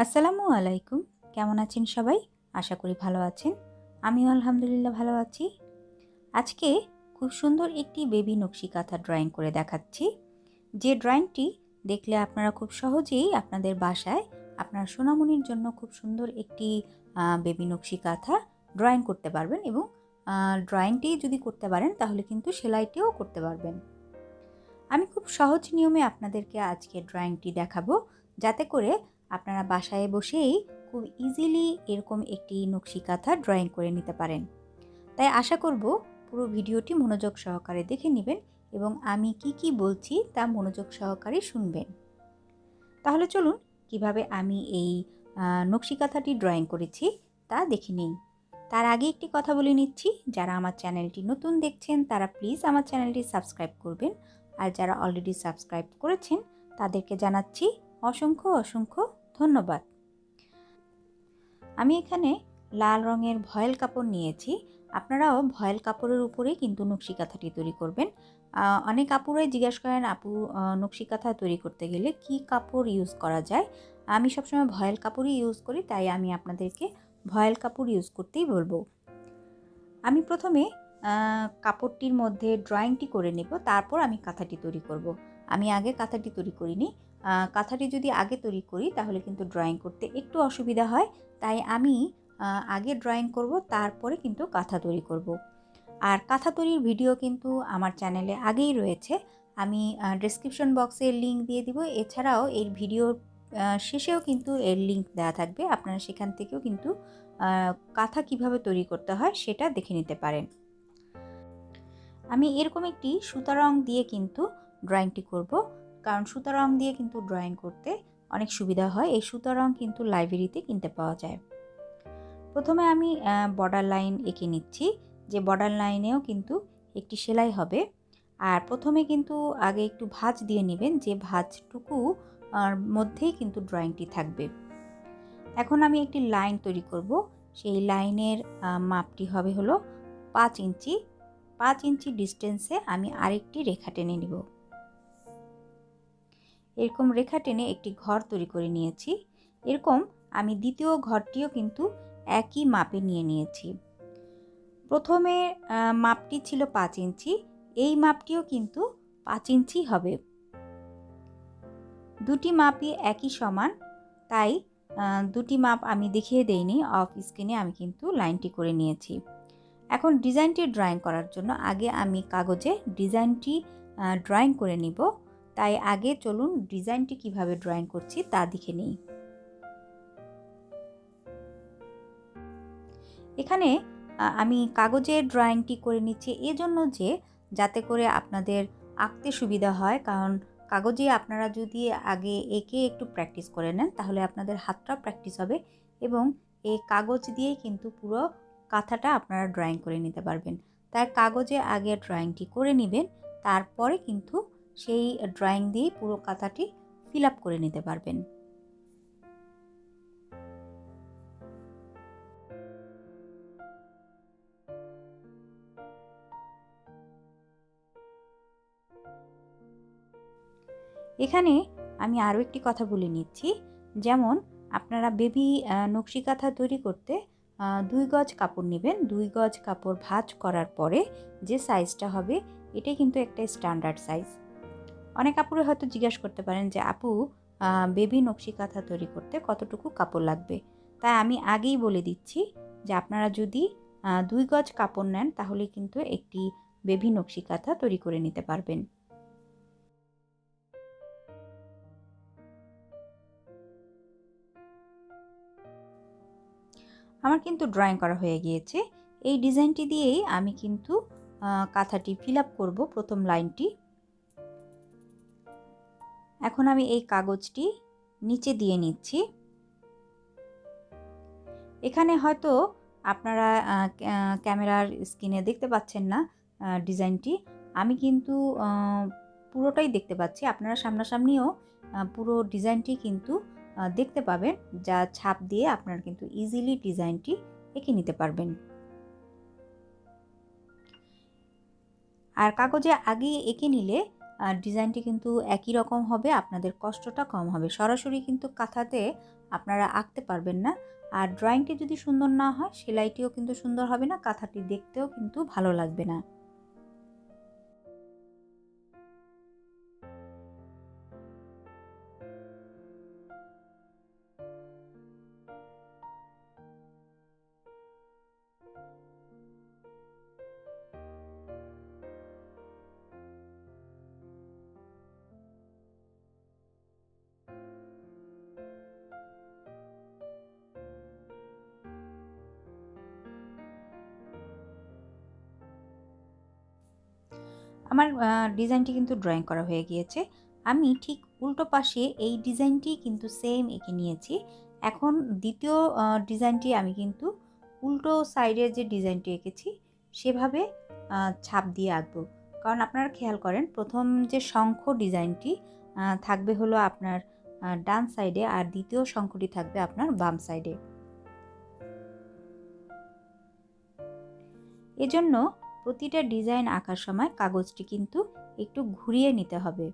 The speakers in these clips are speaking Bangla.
আসসালামু আলাইকুম। কেমন আছেন সবাই? আশা করি ভালো আছেন। আমিও আলহামদুলিল্লাহ ভালো আছি। আজকে খুব সুন্দর একটি বেবি নকশি কাঁথা ড্রয়িং করে দেখাচ্ছি। যে ড্রয়িংটি দেখলে আপনারা খুব সহজেই আপনাদের বাসায় আপনার সোনামণির জন্য খুব সুন্দর একটি বেবি নকশি কাঁথা ড্রয়িং করতে পারবেন এবং ড্রয়িংটি যদি করতে পারেন তাহলে কিন্তু সেলাইটিও করতে পারবেন। আমি খুব সহজ নিয়মে আপনাদেরকে আজকে ড্রয়িংটি দেখাবো, যাতে করে আপনারা বাসায় বসেই খুব ইজিলি এরকম একটি নকশি কাঁথা ড্রয়িং করে নিতে পারেন। তাই আশা করব পুরো ভিডিওটি মনোযোগ সহকারে দেখে নেবেন এবং আমি কি বলছি তা মনোযোগ সহকারে শুনবেন। তাহলে চলুন কিভাবে আমি এই নকশি কাঁথাটি ড্রয়িং করেছি তা দেখে নিন। তার আগে একটি কথা বলে নিচ্ছি, যারা আমার চ্যানেলটি নতুন দেখছেন তারা প্লিজ আমার চ্যানেলটি সাবস্ক্রাইব করবেন, আর যারা অলরেডি সাবস্ক্রাইব করেছেন তাদেরকে জানাচ্ছি অসংখ্য ধন্যবাদ। আমি এখানে লাল রঙের ভয়েল কাপড় নিয়েছি। আপনারাও ভয়েল কাপড়ের উপরে কিন্তু নকশি কাঁথাটি তৈরি করবেন। অনেক আপুরাই জিজ্ঞাসা করেন, আপু নকশি কাঁথা তৈরি করতে গেলে কি কাপড় ইউজ করা যায়। আমি সবসময় ভয়েল কাপড়ই ইউজ করি, তাই আমি আপনাদেরকে ভয়েল কাপড় ইউজ করতেই বলবো। আমি প্রথমে কাপড়টির মধ্যে ড্রয়িংটি করে নেব, তারপর আমি কাঁথাটি তৈরি করব। আমি আগে কাঁথাটি তৈরি করিনি। কাঁথাটি যদি আগে তৈরি করি তাহলে কিন্তু ড্রয়িং করতে একটু অসুবিধা হয়, তাই আমি আগে ড্রয়িং করব, তারপরে কিন্তু কাঁথা তৈরি করব। আর কাঁথা তৈরির ভিডিও কিন্তু আমার চ্যানেলে আগেই রয়েছে, আমি ডেসক্রিপশন বক্সে লিঙ্ক দিয়ে দিব। এছাড়াও এর ভিডিওর শেষেও কিন্তু এর লিঙ্ক দেওয়া থাকবে, আপনারা সেখান থেকেও কিন্তু কাঁথা কিভাবে তৈরি করতে হয় সেটা দেখে নিতে পারেন। আমি এরকম একটি সুতা রং দিয়ে কিন্তু ড্রয়িংটি করব, কারণ সুতা রং দিয়ে কিন্তু ড্রয়িং করতে অনেক সুবিধা হয়। এই সুতা রং কিন্তু লাইব্রেরিতে কিনতে পাওয়া যায়। প্রথমে আমি বর্ডার লাইন এঁকে নিচ্ছি, যে বর্ডার লাইনেও কিন্তু একটি সেলাই হবে। আর প্রথমে কিন্তু আগে একটু ভাঁজ দিয়ে নেবেন, যে ভাঁজটুকু মধ্যেই কিন্তু ড্রয়িংটি থাকবে। এখন আমি একটি লাইন তৈরি করব। সেই লাইনের মাপটি হবে হলো 5 ইঞ্চি। 5 ইঞ্চি ডিস্টেন্সে আমি আরেকটি রেখা টেনে নেব। এরকম রেখা টেনে একটি ঘর তৈরি করে নিয়েছি। এরকম আমি দ্বিতীয় ঘরটিও কিন্তু একই মাপে নিয়ে নিয়েছি। প্রথমে মাপটি ছিল 5 ইঞ্চি, এই মাপটিও কিন্তু 5 ইঞ্চি হবে। দুটি মাপই একই সমান, তাই দুটি মাপ আমি দেখিয়ে দেইনি, অফ স্ক্রিনে আমি কিন্তু লাইনটি করে নিয়েছি। এখন ডিজাইনটি ড্রয়িং করার জন্য আগে আমি কাগজে ডিজাইনটি ড্রয়িং করে নিব। তাই আগে চলুন ডিজাইনটি কিভাবে ড্রয়িং করছি তা দেখে নিই। এখানে আমি কাগজে ড্রয়িংটি করে নিচ্ছি এজন্য যে যাতে করে আপনাদের আঁকতে সুবিধা হয়, কারণ কাগজে আপনারা যদি আগে এঁকে একটু প্র্যাকটিস করে নেন তাহলে আপনাদের হাতটাও প্র্যাকটিস হবে এবং এই কাগজ দিয়েই কিন্তু পুরো কাঁথাটা আপনারা ড্রয়িং করে নিতে পারবেন। তাই কাগজে আগে ড্রয়িংটি করে নেবেন, তারপরে কিন্তু সেই ড্রয়িং দিয়েই পুরো কাঁথাটি ফিল আপ করে নিতে পারবেন। এখানে আমি আরও একটি কথা বলে নিচ্ছি, যেমন আপনারা বেবি নকশি কাঁথা তৈরি করতে 2 গজ কাপড় নেবেন। 2 গজ কাপড় ভাঁজ করার পরে যে সাইজটা হবে এটাই কিন্তু একটা স্ট্যান্ডার্ড সাইজ। অনেক আপুরা হয়তো জিজ্ঞাসা করতে পারেন যে আপু বেবি নকশি কাঁথা তৈরি করতে কতটুকু কাপড় লাগবে। তাই আমি আগেই বলে দিচ্ছি যে আপনারা যদি 2 গজ কাপড় নেন তাহলে কিন্তু একটি বেবি নকশি কাঁথা তৈরি করে নিতে পারবেন। আমার কিন্তু ড্রয়িং করা হয়ে গিয়েছে। এই ডিজাইনটি দিয়েই আমি কিন্তু কাঁথাটি ফিল আপ করবো প্রথম লাইনটি। এখন আমি এই কাগজটি নিচে দিয়ে নিচ্ছি। এখানে হয়তো আপনারা ক্যামেরার স্ক্রিনে দেখতে পাচ্ছেন না ডিজাইনটি, আমি কিন্তু পুরোটাই দেখতে পাচ্ছি। আপনারা সামনাসামনিও পুরো ডিজাইনটি কিন্তু দেখতে পাবেন, যা ছাপ দিয়ে আপনারা কিন্তু ইজিলি ডিজাইনটি এঁকে নিতে পারবেন। আর কাগজে আগে এঁকে নিলে ডিজাইনটি কিন্তু একই রকম হবে, আপনাদের কষ্টটা কম হবে। সরাসরি কিন্তু কাঁথাতে আপনারা আঁকতে পারবেন না। আর ড্রয়িংটি যদি সুন্দর না হয়, সেলাইটিও কিন্তু সুন্দর হবে না, কাঁথাটি দেখতেও কিন্তু ভালো লাগবে না। আমার ডিজাইনটি কিন্তু ড্রয়িং করা হয়ে গিয়েছে। আমি ঠিক উল্টো পাশে এই ডিজাইনটি কিন্তু সেম এঁকে নিয়েছি। এখন দ্বিতীয় ডিজাইনটি আমি কিন্তু উল্টো সাইডের যে ডিজাইনটি এঁকেছি সেভাবে ছাপ দিয়ে আঁকবো। কারণ আপনারা খেয়াল করেন, প্রথম যে শঙ্খ ডিজাইনটি থাকবে হলো আপনার ডান সাইডে, আর দ্বিতীয় শঙ্খটি থাকবে আপনার বাম সাইডে। এজন্য প্রতিটা ডিজাইন আঁকার সময় কাগজটি কিন্তু একটু ঘুরিয়ে নিতে হবে।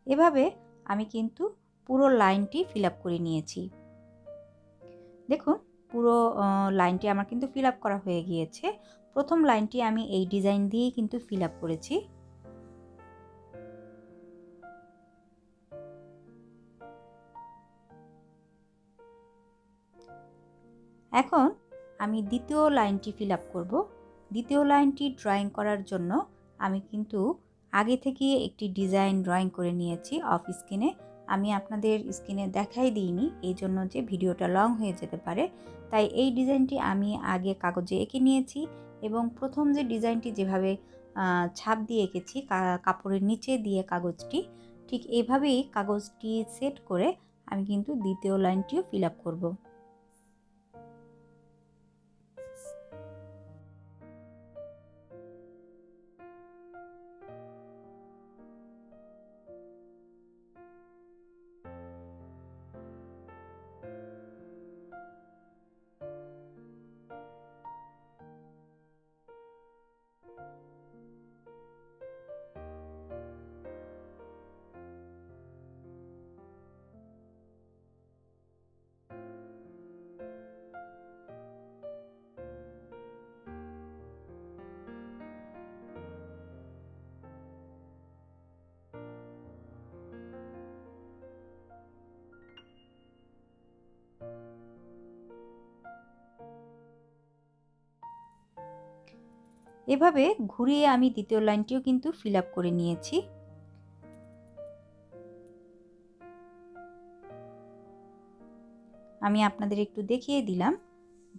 এভাবে আমি কিন্তু পুরো লাইনটি ফিল আপ করে নিয়েছি। দেখুন, পুরো লাইনটি আমার কিন্তু ফিল আপ করা হয়ে গিয়েছে। প্রথম লাইনটি আমি এই ডিজাইন দিয়েই কিন্তু ফিল আপ করেছি। এখন আমি দ্বিতীয় লাইনটি ফিল আপ করব। দ্বিতীয় লাইনটি ড্রয়িং করার জন্য আমি কিন্তু আগে থেকে একটি ডিজাইন ড্রয়িং করে নিয়েছি অফ স্ক্রিনে। আমি আপনাদের স্ক্রিনে দেখাই দিইনি, এই জন্য যে ভিডিওটা লং হয়ে যেতে পারে। তাই এই ডিজাইনটি আমি আগে কাগজে এঁকে নিয়েছি, এবং প্রথম যে ডিজাইনটি যেভাবে ছাপ দিয়ে এঁকেছি কাপড়ের নিচে দিয়ে কাগজটি, ঠিক এভাবেই কাগজটি সেট করে আমি কিন্তু দ্বিতীয় লাইনটিও ফিল আপ করব। এভাবে ঘুরিয়ে আমি দ্বিতীয় লাইনটিও কিন্তু ফিল আপ করে নিয়েছি। আমি আপনাদের একটু দেখিয়ে দিলাম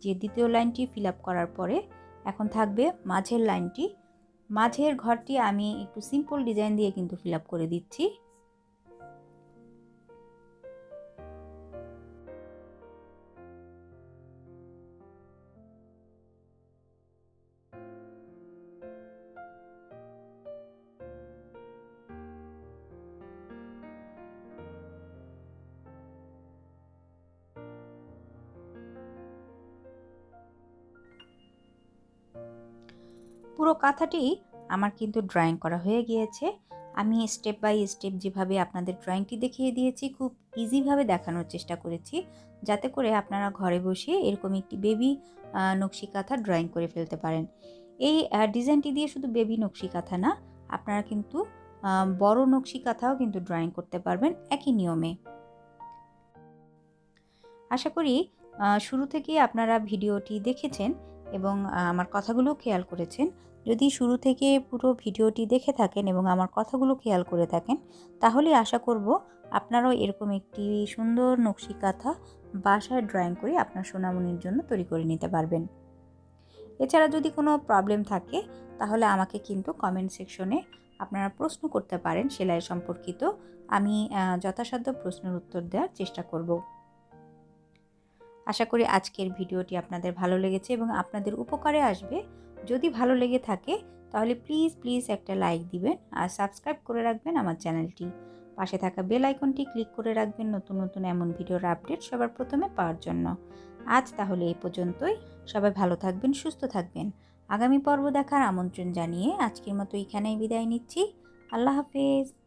যে দ্বিতীয় লাইনটি ফিল আপ করার পরে এখন থাকবে মাঝের লাইনটি। মাঝের ঘরটি আমি একটু সিম্পল ডিজাইন দিয়ে কিন্তু ফিল আপ করে দিচ্ছি। পুরো কাঁথাটি আমার কিন্তু ড্রয়িং করা হয়ে গিয়েছে। আমি স্টেপ বাই স্টেপ যেভাবে আপনাদের ড্রয়িংটি দেখিয়ে দিয়েছি, খুব ইজিভাবে দেখানোর চেষ্টা করেছি, যাতে করে আপনারা ঘরে বসে এরকম একটি বেবি নকশি কাঁথা ড্রয়িং করে ফেলতে পারেন। এই ডিজাইনটি দিয়ে শুধু বেবি নকশি কাঁথা না, আপনারা কিন্তু বড় নকশি কাঁথাও কিন্তু ড্রয়িং করতে পারবেন একই নিয়মে। আশা করি শুরু থেকেই আপনারা ভিডিওটি দেখেছেন এবং আমার কথাগুলো খেয়াল করেছেন। যদি শুরু থেকে পুরো ভিডিওটি দেখে থাকেন এবং আমার কথাগুলো খেয়াল করে থাকেন, তাহলে আশা করব আপনারাও এরকম একটি সুন্দর নকশি কাঁথা বাসায় ড্রয়িং করে আপনার সোনামণির জন্য তৈরি করে নিতে পারবেন। এছাড়া যদি কোনো প্রবলেম থাকে, তাহলে আমাকে কিন্তু কমেন্ট সেকশনে আপনারা প্রশ্ন করতে পারেন সেলাই সম্পর্কিত। আমি যথাসাধ্য প্রশ্নের উত্তর দেওয়ার চেষ্টা করব। আশা করি আজকের ভিডিওটি আপনাদের ভালো লেগেছে এবং আপনাদের উপকারে আসবে। যদি ভালো লেগে থাকে তাহলে প্লিজ একটা লাইক দিবেন আর সাবস্ক্রাইব করে রাখবেন আমার চ্যানেলটি। পাশে থাকা বেল আইকনটি ক্লিক করে রাখবেন নতুন এমন ভিডিওর আপডেট সবার প্রথমে পাওয়ার জন্য। আজ তাহলে এই পর্যন্তই। সবাই ভালো থাকবেন, সুস্থ থাকবেন। আগামী পর্ব দেখার আমন্ত্রণ জানিয়ে আজকের মতো এখানেই বিদায় নিচ্ছি। আল্লাহ হাফেজ।